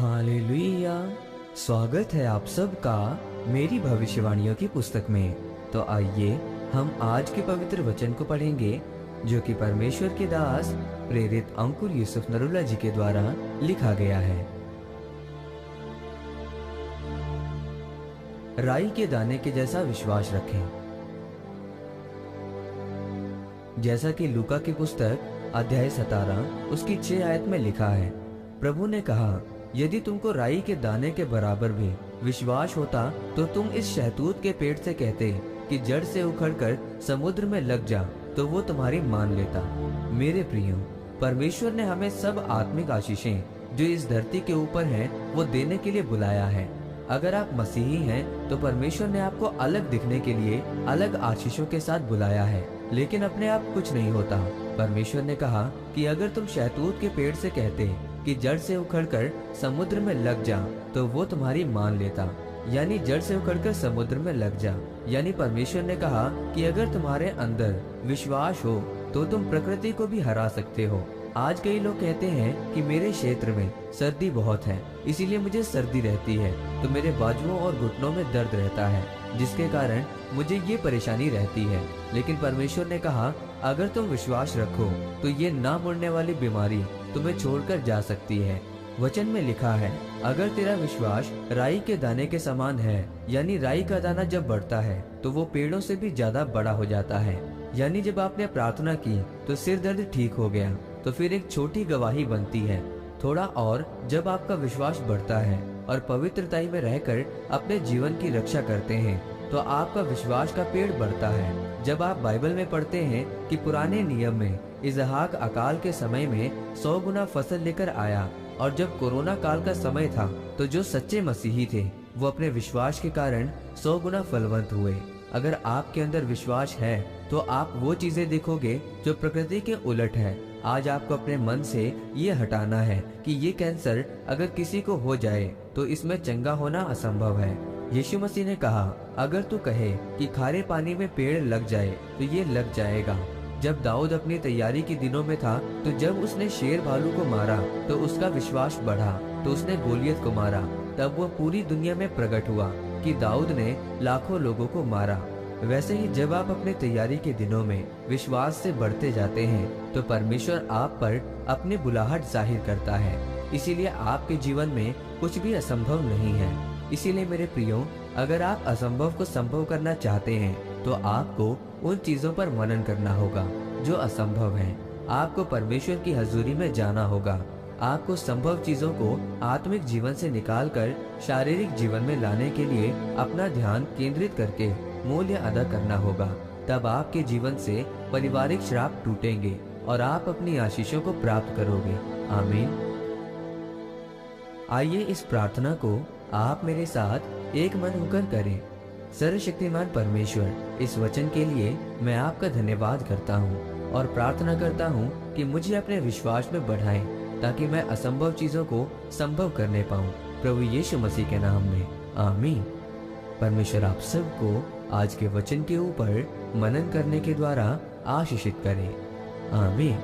Hallelujah. स्वागत है आप सबका मेरी भविष्यवाणियों की पुस्तक में। तो आइए हम आज के पवित्र वचन को पढ़ेंगे जो कि परमेश्वर के दास प्रेरित अंकुर यूसुफ नरूला जी के द्वारा लिखा गया है। राई के दाने के जैसा विश्वास रखें। जैसा कि लूका की पुस्तक अध्याय 17 उसकी 6 आयत में लिखा है, प्रभु ने कहा, यदि तुमको राई के दाने के बराबर भी विश्वास होता तो तुम इस शहतूत के पेड़ से कहते कि जड़ से उखड़कर समुद्र में लग जा, तो वो तुम्हारी मान लेता। मेरे प्रियो, परमेश्वर ने हमें सब आत्मिक आशीषें जो इस धरती के ऊपर हैं वो देने के लिए बुलाया है। अगर आप मसीही हैं तो परमेश्वर ने आपको अलग दिखने के लिए अलग आशीषों के साथ बुलाया है, लेकिन अपने आप कुछ नहीं होता। परमेश्वर ने कहा कि अगर तुम शहतूत के पेड़ से कहते कि जड़ से उखड़कर समुद्र में लग जा, तो वो तुम्हारी मान लेता। यानी जड़ से उखड़कर समुद्र में लग जा, यानी परमेश्वर ने कहा कि अगर तुम्हारे अंदर विश्वास हो तो तुम प्रकृति को भी हरा सकते हो। आज कई लोग कहते हैं कि मेरे क्षेत्र में सर्दी बहुत है, इसीलिए मुझे सर्दी रहती है, तो मेरे बाजुओं और घुटनों में दर्द रहता है, जिसके कारण मुझे ये परेशानी रहती है। लेकिन परमेश्वर ने कहा, अगर तुम विश्वास रखो तो ये ना मुड़ने वाली बीमारी तुम्हें छोड़कर जा सकती है। वचन में लिखा है, अगर तेरा विश्वास राई के दाने के समान है, यानी राई का दाना जब बढ़ता है तो वो पेड़ों से भी ज्यादा बड़ा हो जाता है। यानी जब आपने प्रार्थना की तो सिर दर्द ठीक हो गया, तो फिर एक छोटी गवाही बनती है। थोड़ा और जब आपका विश्वास बढ़ता है और पवित्रता में रहकर अपने जीवन की रक्षा करते हैं तो आपका विश्वास का पेड़ बढ़ता है। जब आप बाइबल में पढ़ते हैं कि पुराने नियम में इसहाक अकाल के समय में 100 गुना फसल लेकर आया, और जब कोरोना काल का समय था तो जो सच्चे मसीही थे वो अपने विश्वास के कारण 100 गुना फलवंत हुए। अगर आपके अंदर विश्वास है तो आप वो चीजें देखोगे जो प्रकृति के उलट है। आज आपको अपने मन से ये हटाना है कि ये कैंसर अगर किसी को हो जाए तो इसमें चंगा होना असंभव है। यीशु मसीह ने कहा, अगर तू कहे कि खारे पानी में पेड़ लग जाए तो ये लग जाएगा। जब दाऊद अपनी तैयारी के दिनों में था तो जब उसने शेर भालू को मारा तो उसका विश्वास बढ़ा, तो उसने गोलियत को मारा। तब वो पूरी दुनिया में प्रकट हुआ कि दाऊद ने लाखों लोगों को मारा। वैसे ही जब आप अपने तैयारी के दिनों में विश्वास से बढ़ते जाते हैं तो परमेश्वर आप पर अपनी बुलाहट जाहिर करता है। इसीलिए आपके जीवन में कुछ भी असंभव नहीं है। इसीलिए मेरे प्रियो, अगर आप असंभव को संभव करना चाहते हैं तो आपको उन चीजों पर मनन करना होगा जो असंभव हैं। आपको परमेश्वर की हजूरी में जाना होगा। आपको संभव चीजों को आत्मिक जीवन से निकालकर शारीरिक जीवन में लाने के लिए अपना ध्यान केंद्रित करके मूल्य अदा करना होगा। तब आपके जीवन से पारिवारिक श्राप टूटेंगे और आप अपनी आशीषों को प्राप्त करोगे। आमीन। आइए इस प्रार्थना को आप मेरे साथ एक मन होकर करें। सर्वशक्तिमान परमेश्वर, इस वचन के लिए मैं आपका धन्यवाद करता हूँ और प्रार्थना करता हूँ कि मुझे अपने विश्वास में बढ़ाएं ताकि मैं असंभव चीजों को संभव करने पाऊँ। प्रभु यीशु मसीह के नाम में आमीन। परमेश्वर आप सबको आज के वचन के ऊपर मनन करने के द्वारा आशीषित करे। आमीन।